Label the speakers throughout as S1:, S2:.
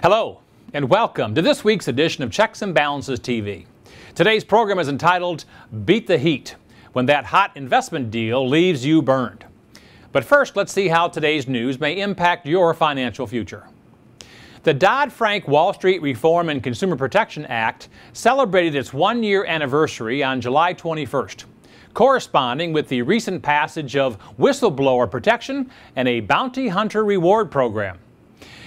S1: Hello, and welcome to this week's edition of Checks and Balances TV. Today's program is entitled Beat the Heat, when that hot investment deal leaves you burned. But first, let's see how today's news may impact your financial future. The Dodd-Frank Wall Street Reform and Consumer Protection Act celebrated its one-year anniversary on July 21st, corresponding with the recent passage of whistleblower protection and a bounty hunter reward program.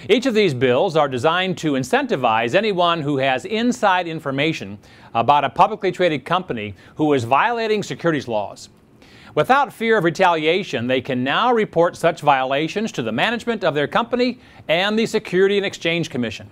S1: Each of these bills are designed to incentivize anyone who has inside information about a publicly traded company who is violating securities laws. Without fear of retaliation, they can now report such violations to the management of their company and the Securities and Exchange Commission.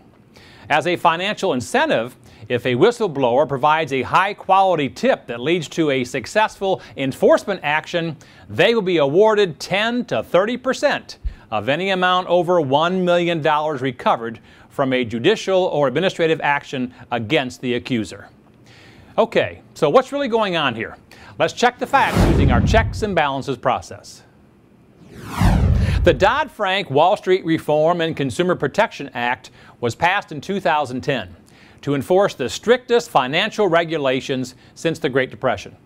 S1: As a financial incentive, if a whistleblower provides a high-quality tip that leads to a successful enforcement action, they will be awarded 10 to 30% of any amount over $1 million recovered from a judicial or administrative action against the accuser. Okay, so what's really going on here? Let's check the facts using our checks and balances process. The Dodd-Frank Wall Street Reform and Consumer Protection Act was passed in 2010 to enforce the strictest financial regulations since the Great Depression.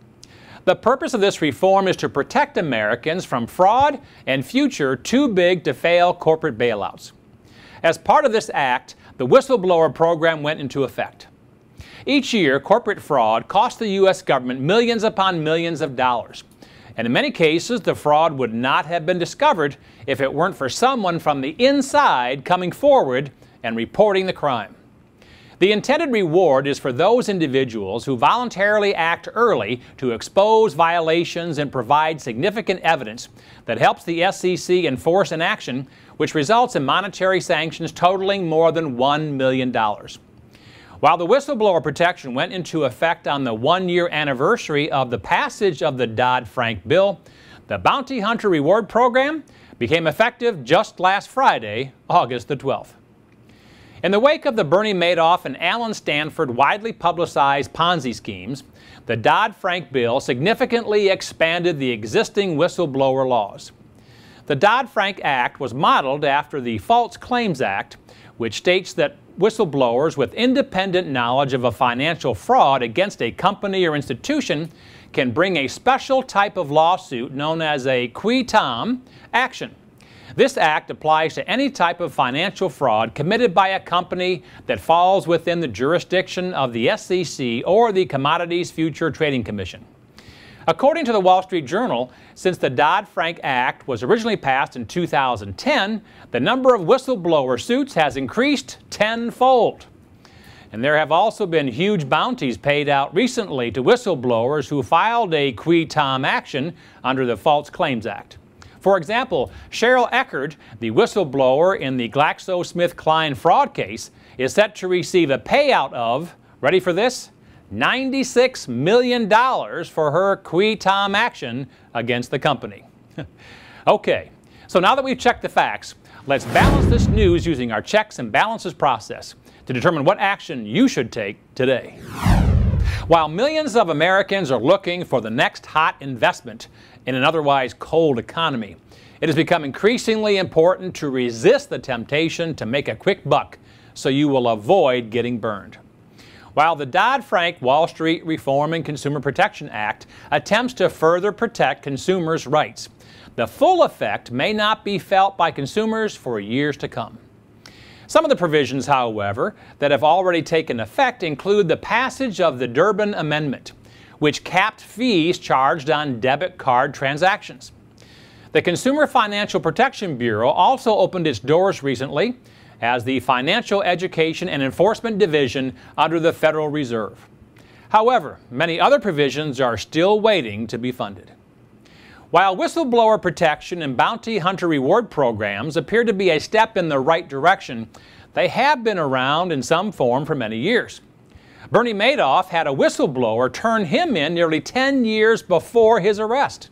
S1: The purpose of this reform is to protect Americans from fraud and future too-big-to-fail corporate bailouts. As part of this act, the whistleblower program went into effect. Each year, corporate fraud costs the U.S. government millions upon millions of dollars. And in many cases, the fraud would not have been discovered if it weren't for someone from the inside coming forward and reporting the crime. The intended reward is for those individuals who voluntarily act early to expose violations and provide significant evidence that helps the SEC enforce an action, which results in monetary sanctions totaling more than $1 million. While the whistleblower protection went into effect on the one-year anniversary of the passage of the Dodd-Frank bill, the Bounty Hunter Reward Program became effective just last Friday, August the 12th. In the wake of the Bernie Madoff and Alan Stanford widely publicized Ponzi schemes, the Dodd-Frank bill significantly expanded the existing whistleblower laws. The Dodd-Frank Act was modeled after the False Claims Act, which states that whistleblowers with independent knowledge of a financial fraud against a company or institution can bring a special type of lawsuit known as a qui tam action. This act applies to any type of financial fraud committed by a company that falls within the jurisdiction of the SEC or the Commodities Future Trading Commission. According to the Wall Street Journal, since the Dodd-Frank Act was originally passed in 2010, the number of whistleblower suits has increased tenfold. And there have also been huge bounties paid out recently to whistleblowers who filed a qui tam action under the False Claims Act. For example, Cheryl Eckert, the whistleblower in the GlaxoSmithKline fraud case, is set to receive a payout of, ready for this, $96 million for her qui tam action against the company. Okay, so now that we've checked the facts, let's balance this news using our checks and balances process to determine what action you should take today. While millions of Americans are looking for the next hot investment in an otherwise cold economy, it has become increasingly important to resist the temptation to make a quick buck so you will avoid getting burned. While the Dodd-Frank Wall Street Reform and Consumer Protection Act attempts to further protect consumers' rights, the full effect may not be felt by consumers for years to come. Some of the provisions, however, that have already taken effect include the passage of the Durbin Amendment, which capped fees charged on debit card transactions. The Consumer Financial Protection Bureau also opened its doors recently as the Financial Education and Enforcement Division under the Federal Reserve. However, many other provisions are still waiting to be funded. While whistleblower protection and bounty hunter reward programs appear to be a step in the right direction, they have been around in some form for many years. Bernie Madoff had a whistleblower turn him in nearly 10 years before his arrest,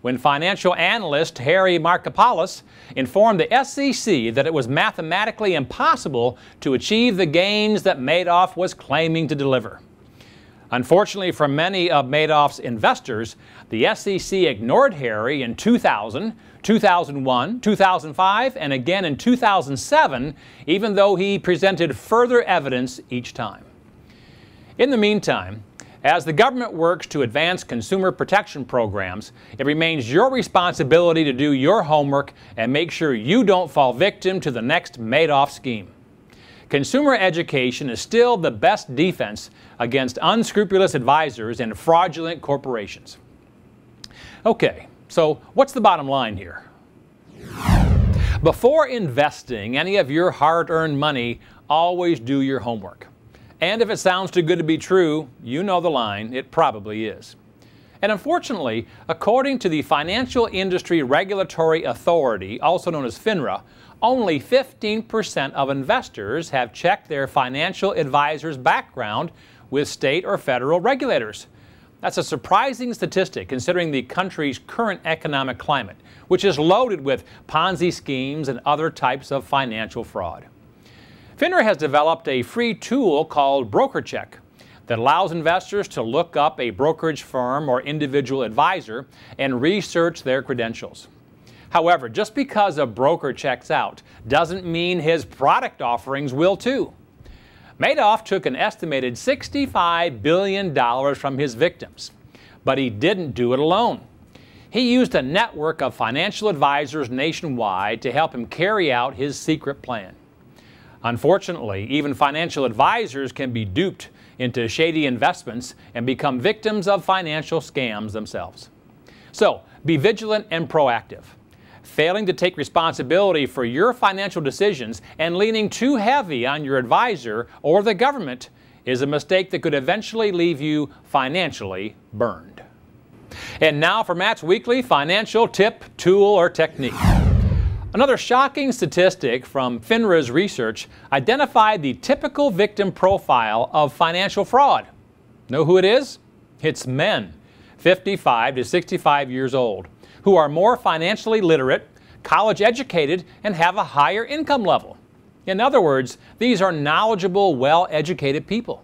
S1: when financial analyst Harry Markopolos informed the SEC that it was mathematically impossible to achieve the gains that Madoff was claiming to deliver. Unfortunately for many of Madoff's investors, the SEC ignored Harry in 2000, 2001, 2005, and again in 2007, even though he presented further evidence each time. In the meantime, as the government works to advance consumer protection programs, it remains your responsibility to do your homework and make sure you don't fall victim to the next Madoff scheme. Consumer education is still the best defense against unscrupulous advisors and fraudulent corporations. Okay, so what's the bottom line here? Before investing any of your hard-earned money, always do your homework. And if it sounds too good to be true, you know the line, it probably is. And unfortunately, according to the Financial Industry Regulatory Authority, also known as FINRA, only 15% of investors have checked their financial advisor's background with state or federal regulators. That's a surprising statistic considering the country's current economic climate, which is loaded with Ponzi schemes and other types of financial fraud. FINRA has developed a free tool called BrokerCheck that allows investors to look up a brokerage firm or individual advisor and research their credentials. However, just because a broker checks out doesn't mean his product offerings will too. Madoff took an estimated $65 billion from his victims, but he didn't do it alone. He used a network of financial advisors nationwide to help him carry out his secret plan. Unfortunately, even financial advisors can be duped into shady investments and become victims of financial scams themselves. So, be vigilant and proactive. Failing to take responsibility for your financial decisions and leaning too heavy on your advisor or the government is a mistake that could eventually leave you financially burned. And now for Matt's weekly financial tip, tool, or technique. Another shocking statistic from FINRA's research identified the typical victim profile of financial fraud. Know who it is? It's men, 55 to 65 years old, who are more financially literate, college educated, and have a higher income level. In other words, these are knowledgeable, well-educated people.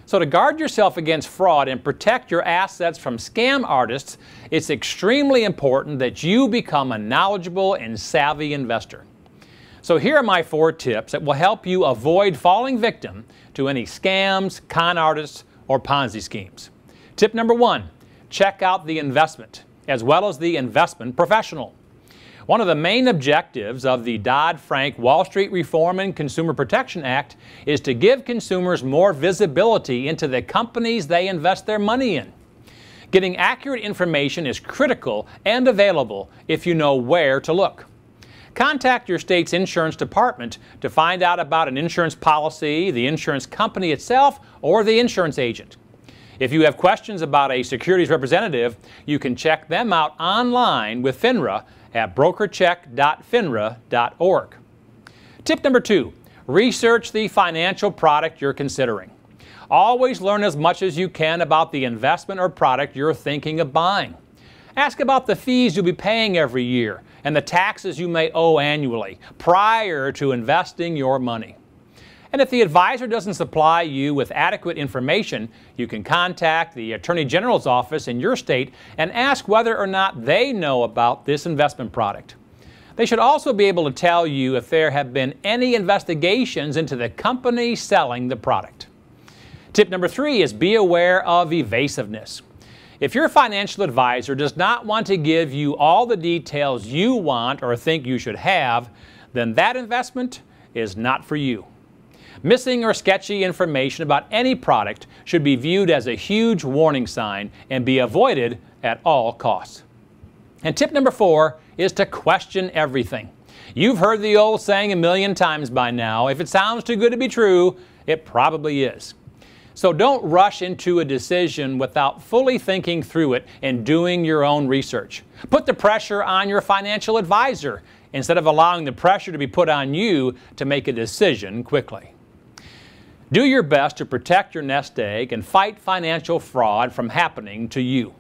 S1: So to guard yourself against fraud and protect your assets from scam artists, it's extremely important that you become a knowledgeable and savvy investor. So here are my 4 tips that will help you avoid falling victim to any scams, con artists, or Ponzi schemes. Tip number 1, check out the investment, as well as the investment professional. One of the main objectives of the Dodd-Frank Wall Street Reform and Consumer Protection Act is to give consumers more visibility into the companies they invest their money in. Getting accurate information is critical and available if you know where to look. Contact your state's insurance department to find out about an insurance policy, the insurance company itself, or the insurance agent. If you have questions about a securities representative, you can check them out online with FINRA at brokercheck.finra.org. Tip number 2, research the financial product you're considering. Always learn as much as you can about the investment or product you're thinking of buying. Ask about the fees you'll be paying every year and the taxes you may owe annually prior to investing your money. And if the advisor doesn't supply you with adequate information, you can contact the Attorney General's office in your state and ask whether or not they know about this investment product. They should also be able to tell you if there have been any investigations into the company selling the product. Tip number 3 is be aware of evasiveness. If your financial advisor does not want to give you all the details you want or think you should have, then that investment is not for you. Missing or sketchy information about any product should be viewed as a huge warning sign and be avoided at all costs. And tip number 4 is to question everything. You've heard the old saying a million times by now, if it sounds too good to be true, it probably is. So don't rush into a decision without fully thinking through it and doing your own research. Put the pressure on your financial advisor instead of allowing the pressure to be put on you to make a decision quickly. Do your best to protect your nest egg and fight financial fraud from happening to you.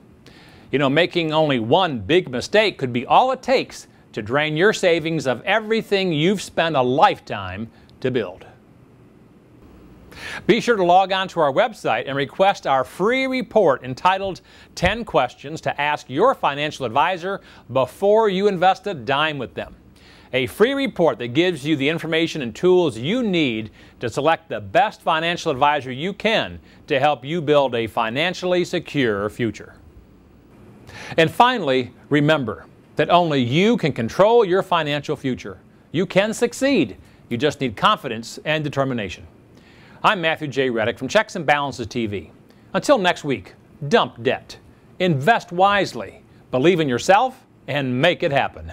S1: You know, making only one big mistake could be all it takes to drain your savings of everything you've spent a lifetime to build. Be sure to log on to our website and request our free report entitled 10 Questions to Ask Your Financial Advisor Before You Invest a Dime with Them. A free report that gives you the information and tools you need to select the best financial advisor you can to help you build a financially secure future. And finally, remember that only you can control your financial future. You can succeed. You just need confidence and determination. I'm Matthew J. Reddick from Checks and Balances TV. Until next week, dump debt, invest wisely, believe in yourself, and make it happen.